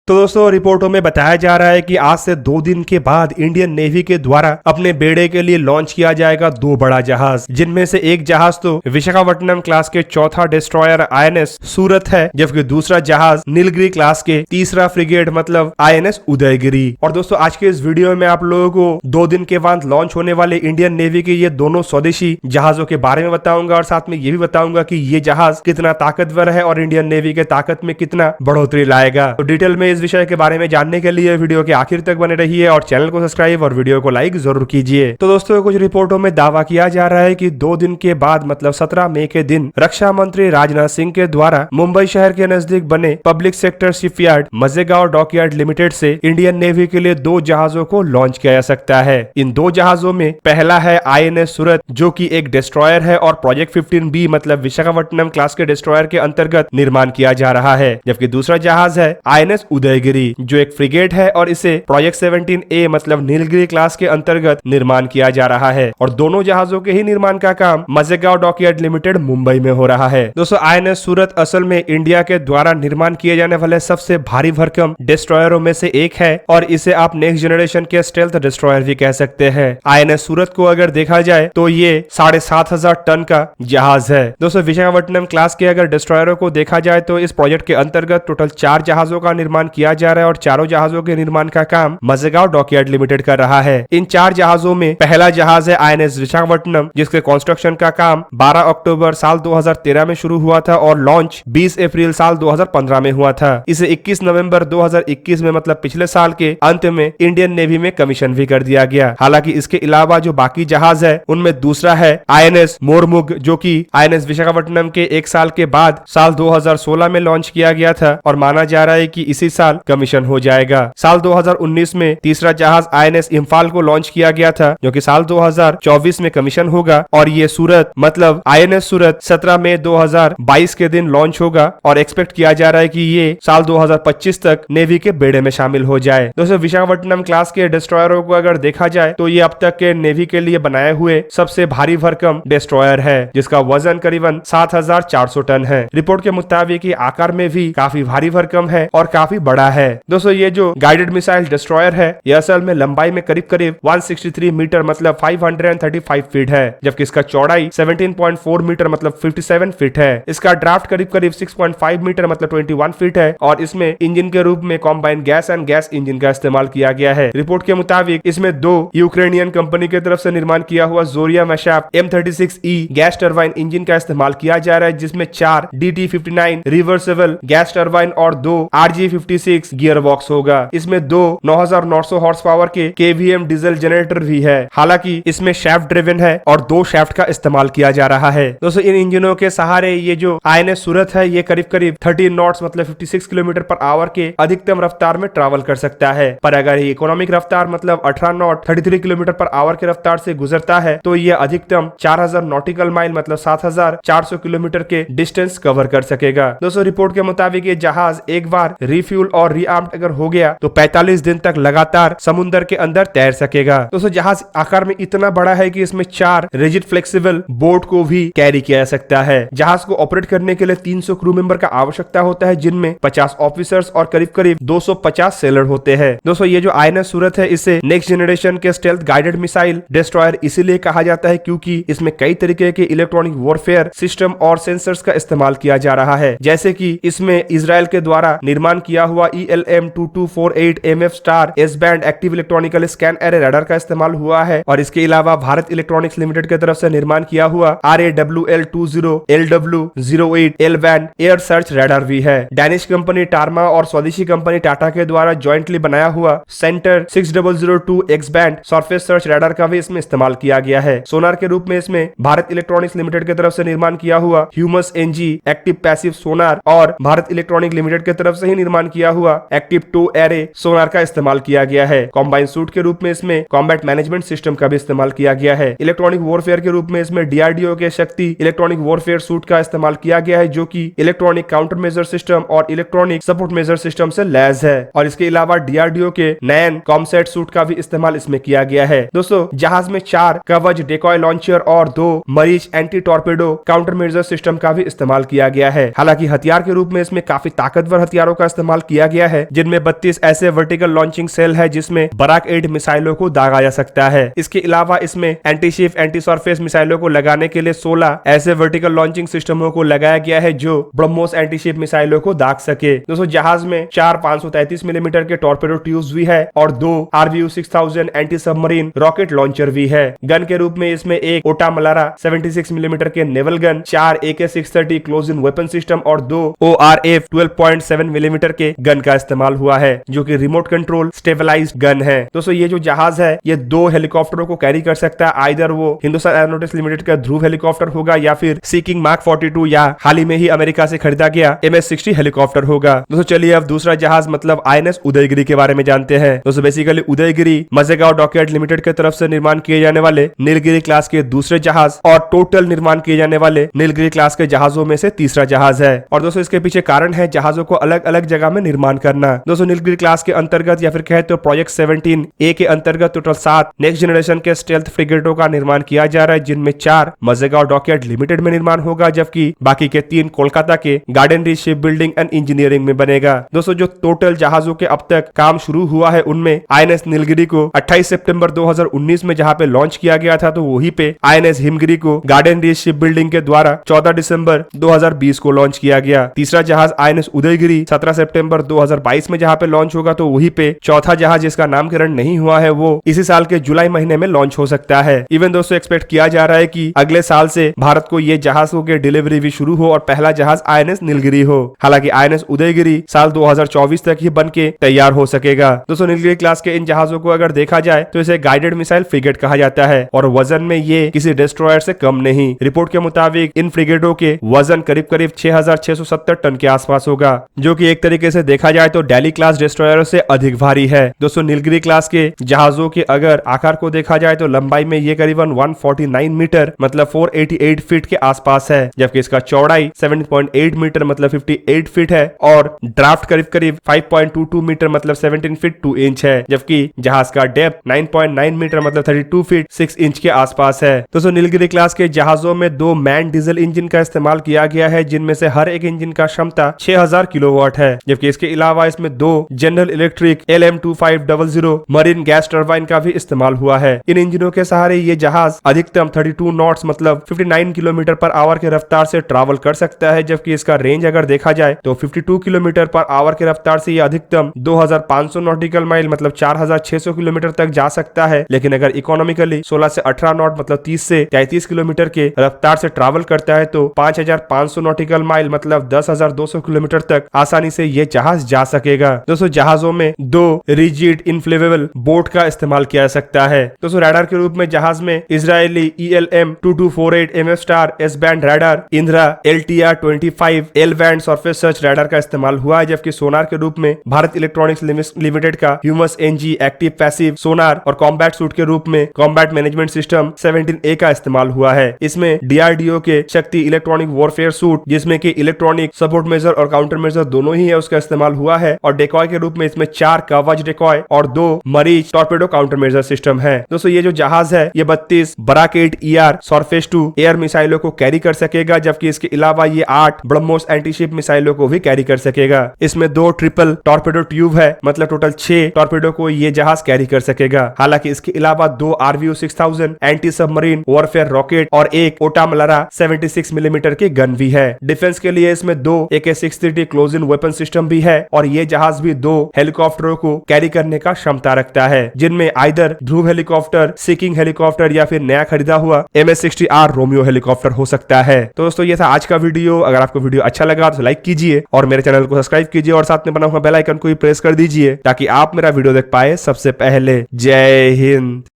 तो दोस्तों रिपोर्टों में बताया जा रहा है कि आज से 2 दिन के बाद इंडियन नेवी के द्वारा अपने बेड़े के लिए लॉन्च किया जाएगा 2 बड़ा जहाज, जिनमें से एक जहाज तो विशाखापट्टनम क्लास के चौथा डिस्ट्रॉयर आईएनएस सूरत है, जबकि दूसरा जहाज नीलगिरी क्लास के तीसरा फ्रिगेट मतलब आईएनएस उदयगिरी। और दोस्तों आज के इस वीडियो में आप लोगों को 2 दिन के बाद लॉन्च होने वाले इंडियन नेवी के ये दोनों स्वदेशी जहाजों के बारे में बताऊंगा और साथ में ये भी बताऊंगा कि ये जहाज कितना ताकतवर है और इंडियन नेवी के ताकत में कितना बढ़ोतरी लाएगा। तो डिटेल में इस विषय के बारे में जानने के लिए वीडियो के आखिर तक बने रहिए और चैनल को सब्सक्राइब और वीडियो को लाइक जरूर कीजिए। तो दोस्तों कुछ रिपोर्टों में दावा किया जा रहा है कि 2 दिन के बाद मतलब 17 मई के दिन रक्षा मंत्री राजनाथ सिंह के द्वारा मुंबई शहर के नजदीक बने public sector shipyard Mazagon dockyard limited से इंडियन नेवी के लिए 2 जहाजों को लॉन्च किया जा सकता है। इन 2 जहाजों में पहला है आईएनएस सूरत, जो कि एक डिस्ट्रॉयर है और प्रोजेक्ट 15B मतलब विशाखापट्टनम क्लास के डिस्ट्रॉयर के अंतर्गत निर्माण किया जा रहा है, जबकि दूसरा जहाज है आईएनएस उदयगिरी, जो एक फ्रिगेट है और इसे प्रोजेक्ट 17A मतलब नीलगिरी क्लास के अंतर्गत निर्माण किया जा रहा है। और दोनों जहाजों के ही निर्माण का काम मजेगांव डॉकयार्ड लिमिटेड मुंबई में हो रहा है। दोस्तों आईएनएस सूरत असल में इंडिया के द्वारा निर्माण किए जाने वाले सबसे भारी भरकम डिस्ट्रॉयरों में से एक है और इसे आप नेक्स्ट जनरेशन के स्टेल्थ डिस्ट्रॉयर भी कह सकते हैं। आईएनएस सूरत को अगर देखा जाए तो ये 7,500 टन का जहाज है। दोस्तों विशाखापट्टनम क्लास के अगर डिस्ट्रॉयरों को देखा जाए तो इस प्रोजेक्ट के अंतर्गत टोटल 4 जहाजों का निर्माण किया जा रहा है और चारों जहाजों के निर्माण का काम मजेगांव डॉकयार्ड लिमिटेड कर रहा है। इन 4 जहाजों में पहला जहाज है आईएनएस विशाखापट्टनम, जिसके कंस्ट्रक्शन का काम 12 अक्टूबर साल 2013 में शुरू हुआ था और लॉन्च 20 अप्रैल साल 2015 में हुआ था। इसे 21 नवंबर 2021 में मतलब पिछले साल के अंत में इंडियन नेवी में कमीशन भी कर दिया गया। हालांकि इसके अलावा जो बाकी जहाज है उनमें दूसरा है आईएनएस मोरमुग, जो कि आईएनएस विशाखापट्टनम के 1 साल के बाद साल 2016 में लॉन्च किया गया था और माना जा रहा है कि इसी साल कमीशन हो जाएगा। साल 2019 में तीसरा जहाज आईएनएस इंफाल को लॉन्च किया गया था, जो कि साल 2024 में कमीशन होगा। और ये सूरत मतलब आईएनएस सूरत 17 मई 2022 के दिन लॉन्च होगा और एक्सपेक्ट किया जा रहा है कि ये साल 2025 तक नेवी के बेड़े में शामिल हो जाए। दोस्तों विशाखापट्टनम क्लास के डिस्ट्रॉयरों को अगर देखा जाए तो ये अब तक के नेवी के लिए बनाए हुए सबसे भारी भरकम डिस्ट्रॉयर है, जिसका वजन करीबन 7,400 टन है। रिपोर्ट के मुताबिक ये आकार में भी काफी भारी भरकम है और काफी बड़ा है। दोस्तों ये जो गाइडेड मिसाइल डिस्ट्रॉयर है ये असल में लंबाई में करीब 163 मीटर मतलब 535 फीट है, जबकि इसका चौड़ाई 17.4 मीटर मतलब 57 फीट है। इसका ड्राफ्ट करीब 6.5 मीटर मतलब 21 फीट है और इसमें इंजन के रूप में combined gas and gas engine का इस्तेमाल किया गया है। रिपोर्ट के मुताबिक इसमें 2 यूक्रेनियन कंपनी की तरफ से निर्माण किया हुआ जोरिया मैशाप M36E गैस टरबाइन इंजन का इस्तेमाल किया जा रहा है, जिसमें 4 DT59 रिवर्सेबल गैस टरबाइन और 2 RG56 गियर बॉक्स होगा। इसमें 2 9,900 हॉर्स पावर के KVM डीजल जनरेटर भी है। हालांकि इसमें शाफ्ट ड्रिवन है और 2 शाफ्ट का इस्तेमाल किया जा रहा है। दोस्तों इन इंजनों के सहारे ये जो आईएनएस सूरत है ये करीब 13 नॉट्स मतलब 56 किलोमीटर पर आवर के अधिकतम रफ्तार में ट्रैवल कर सकता है। पर अगर ये इकोनॉमिक रफ्तार मतलब 18 नॉट 33 किलोमीटर पर आवर के रफ्तार से गुजरता है तो ये अधिकतम 4,000 नॉटिकल माइल मतलब 7,400 किलोमीटर के डिस्टेंस कवर कर सकेगा। दोस्तों रिपोर्ट के मुताबिक ये जहाज एक बार रिफ्यूल और रीआर्म्ड अगर हो गया तो 45 दिन तक लगातार समुद्र के अंदर तैर सकेगा। दोस्तों जहाज आकार में इतना बड़ा है कि इसमें 4 रिजिड फ्लेक्सिबल बोट को भी कैरी किया जा सकता है। जहाज को ऑपरेट करने के लिए 300 क्रू मेंबर का आवश्यकता होता है, जिनमें 50 ऑफिसर्स और करीब 250 सेलर होते हैं। दोस्तों ये जो आईएनएस सूरत है इसे नेक्स्ट जनरेशन के स्टेल्थ गाइडेड मिसाइल डिस्ट्रॉयर इसीलिए कहा जाता है क्योंकि इसमें कई तरीके के इलेक्ट्रॉनिक वॉरफेयर सिस्टम और सेंसर्स का इस्तेमाल किया जा रहा है, जैसे कि इसमें इजराइल के द्वारा निर्माण किया हुआ ELM-2248 MF star S band active electronical scan array radar का इस्तेमाल हुआ है। और इसके अलावा भारत इलेक्ट्रॉनिक्स लिमिटेड की तरफ से निर्माण किया हुआ RAWL-20 LW08 L band air search radar भी है। डैनिश कंपनी टारमा और स्वदेशी कंपनी टाटा के द्वारा ज्वाइंटली बनाया हुआ centre 6002 X band surface search radar का भी इसमें इस्तेमाल किया गया है। सोनार के रूप में इसमें भारत इलेक्ट्रॉनिक्स लिमिटेड की तरफ से निर्माण किया हुआ ह्यूमस NG एक्टिव पैसिव सोनार और भारत इलेक्ट्रॉनिक लिमिटेड की तरफ से ही निर्माण किया हुआ एक्टिव 2 एरे सोनार का इस्तेमाल किया गया है। कॉम्बाइन सूट के रूप में इसमें कॉम्बैट मैनेजमेंट सिस्टम का भी इस्तेमाल किया गया है। इलेक्ट्रॉनिक वॉरफेयर के रूप में इसमें DRDO के शक्ति इलेक्ट्रॉनिक वॉरफेयर सूट का इस्तेमाल किया गया है, जो कि इलेक्ट्रॉनिक काउंटर मेजर सिस्टम और इलेक्ट्रॉनिक सपोर्ट मेजर सिस्टम से लैस है। और इसके अलावा DRDO के नैन कॉमसेट सूट का भी इस्तेमाल इसमें किया गया है। दोस्तों जहाज में 4 कवच डेकॉय लॉन्चर और 2 मरीज anti torpedo counter measure system का भी इस्तेमाल किया गया है। हालांकि हथियार के रूप में इसमें काफी ताकतवर हथियारों का इस्तेमाल किया किया गया है, जिनमें 32 ऐसे वर्टिकल लॉन्चिंग सेल है जिसमें बराक 8 मिसाइलों को दागा जा सकता है। इसके अलावा इसमें एंटी शिप एंटी सरफेस मिसाइलों को लगाने के लिए 16 ऐसे वर्टिकल लॉन्चिंग सिस्टमों को लगाया गया है जो ब्रह्मोस एंटी शिप मिसाइलों को दाग सके। दोस्तों जहाज में 4 533 मिलीमीटर के टॉर्पेडो ट्यूब्स भी है और 2 RBU 6000 anti submarine rocket launcher भी है। गन के रूप में इसमें एक ओटा मलारा 76 मिलीमीटर के naval gun, 4 AK-630 close in weapon system और 2 ORF 12.7 मिलीमीटर के गन का इस्तेमाल हुआ है, जो कि रिमोट कंट्रोल स्टेबलाइज्ड गन है। दोस्तों ये जो जहाज है ये 2 हेलीकॉप्टरों को कैरी कर सकता है, आइदर वो हिंदुस्तान एरोनॉटिक्स लिमिटेड का ध्रुव हेलीकॉप्टर होगा या फिर सीकिंग मार्क 42 या हाल ही में ही अमेरिका से खरीदा गया MS-60 हेलीकॉप्टर होगा। दोस्तों चलिए अब दूसरा जहाज मतलब INS उदयगिरी के बारे में जानते हैं। दोस्तों बेसिकली उदयगिरी मजेगांव डॉकयार्ड लिमिटेड की तरफ से निर्माण किए जाने वाले नीलगिरी क्लास के दूसरे जहाज और टोटल निर्माण किए जाने वाले नीलगिरी क्लास के जहाजों में से तीसरा जहाज है। और दोस्तों इसके पीछे कारण है जहाजों को अलग अलग जगह में निर्माण करना। दोस्तों नीलगिरी क्लास के अंतर्गत या फिर कहे तो प्रोजेक्ट 17A के अंतर्गत टोटल 7 नेक्स्ट जनरेशन के स्टेल्थ फ्रिगेटों का निर्माण किया जा रहा है, जिनमें 4 मजेगांव डॉकयार्ड लिमिटेड में निर्माण होगा, जबकि बाकी के 3 कोलकाता के garden reach ship building and engineering में बनेगा। दोस्तों जो टोटल जहाजों के अब तक काम शुरू हुआ है उनमें INS नीलगिरी को 28 सितंबर 2019 में जहां पे लॉन्च किया गया था, तो वहीं पे INS हिमगिरी को गार्डन रीच शिप बिल्डिंग के द्वारा 14 दिसंबर 2020 को लॉन्च किया गया। तीसरा जहाज INS उदयगिरी 17 सितंबर 2022 में जहां पे लॉन्च होगा, तो वहीं पे चौथा जहाज जिसका नामकरण नहीं हुआ है वो इसी साल के जुलाई महीने में लॉन्च हो सकता है। इवन दोस्तों एक्सपेक्ट किया जा रहा है कि अगले साल से भारत को ये जहाजों के डिलीवरी भी शुरू हो और पहला जहाज INS नीलगिरी हो। हालांकि INS उदयगिरी साल 2024 तक ही बन के तैयार हो सकेगा। दोस्तों नीलगिरी क्लास के इन जहाजों को अगर देखा जाए तो इसे गाइडेड मिसाइल फ्रिगेट कहा जाता है और वजन में ये किसी डिस्ट्रॉयर से कम नहीं। रिपोर्ट के मुताबिक इन फ्रिगेटों के वजन करीब करीब 6670 टन के आसपास होगा, जो कि एक तरीके से देखा जाए तो डेली क्लास डिस्ट्रॉयर से अधिक भारी है। दोस्तों नीलगिरी क्लास के जहाजों के अगर आकार को देखा जाए तो लंबाई में ये करीबन 149 मीटर मतलब 488 फीट के आसपास है, जबकि इसका चौड़ाई 7.8 मीटर मतलब 58 फीट है और ड्राफ्ट करीब करीब 5.22 मीटर मतलब 17 फीट 2 इंच है, जबकि जहाज का डेप्थ 9.9 मीटर मतलब 32 फीट 6 इंच के आसपास है। दोस्तों नीलगिरी क्लास के जहाजों में 2 मैन डीजल इंजन का इस्तेमाल किया गया है, जिनमें से हर एक इंजन का क्षमता 6000 किलोवाट है, जबकि इसके अलावा इसमें 2 general electric LM2500 marine gas turbine का भी इस्तेमाल हुआ है। इन इंजनों के सहारे ये जहाज अधिकतम 32 नॉट्स मतलब 59 किलोमीटर पर आवर के रफ्तार से ट्रैवल कर सकता है, जबकि इसका रेंज अगर देखा जाए तो 52 किलोमीटर पर आवर के रफ्तार से ये अधिकतम 2500 नॉटिकल माइल मतलब 4600 किलोमीटर तक जा सकता है। लेकिन अगर इकोनॉमिकली 16 से 18 नॉट मतलब 30 से 33 किलोमीटर के रफ्तार से ट्रैवल करता है तो 5500 नॉटिकल माइल मतलब 10,200 किलोमीटर तक आसानी से ये जहाज जा सकेगा। दोस्तों जहाजों में 2 रिजिड इनफ्लेमेबल बोट का इस्तेमाल किया जा सकता है। दोस्तों रडार के रूप में जहाज में Israeli ELM-2248 MF star S band radar, Indira LTR-25 L band surface search radar का इस्तेमाल हुआ है, जबकि सोनार के रूप में भारत इलेक्ट्रॉनिक्स लिमिटेड का ह्यूमस NG एक्टिव पैसिव सोनार और कॉम्बैट सूट के रूप में कॉम्बैट मैनेजमेंट सिस्टम 17A का इस्तेमाल हुआ है। इसमें DRDO के शक्ति इलेक्ट्रॉनिक वॉरफेयर सूट, जिसमें कि इलेक्ट्रॉनिक सपोर्ट मेजर और काउंटर मेजर दोनों ही है, उसका इस्तेमाल हुआ है और डेकॉय के रूप में इसमें 4 कवच डेकॉय और 2 मरीज टॉर्पेडो काउंटर मेजर सिस्टम है। दोस्तों ये जो जहाज है ये 32 Barak 8 ER surface to air मिसाइलों को कैरी कर सकेगा, जबकि इसके अलावा ये 8 ब्रह्मोस एंटीशिप मिसाइलों को भी कैरी कर सकेगा। इसमें 2 ट्रिपल टॉर्पेडो ट्यूब है मतलब टोटल 6 टॉर्पेडो को ये जहाज कैरी कर सकेगा। हालांकि इसके अलावा 2 RBU 6000 anti submarine warfare rocket और एक ओटा मलारा 76 मिलीमीटर के गन भी है। डिफेंस के लिए इसमें 2 AK-630 close in weapon system भी है और ये जहाज भी 2 हेलीकॉप्टरों को कैरी करने का क्षमता रखता है, जिनमें आइदर ध्रुव हेलीकॉप्टर, सीकिंग हेलीकॉप्टर या फिर नया खरीदा हुआ MS-60R रोमियो हेलीकॉप्टर हो सकता है। तो दोस्तों ये था आज का वीडियो। अगर आपको वीडियो अच्छा लगा तो लाइक कीजिए और मेरे चैनल को सब्सक्राइब कीजिए और साथ में बना हुआ बेल आइकन को भी प्रेस कर दीजिए ताकि आप मेरा वीडियो देख पाए सबसे पहले। जय हिंद।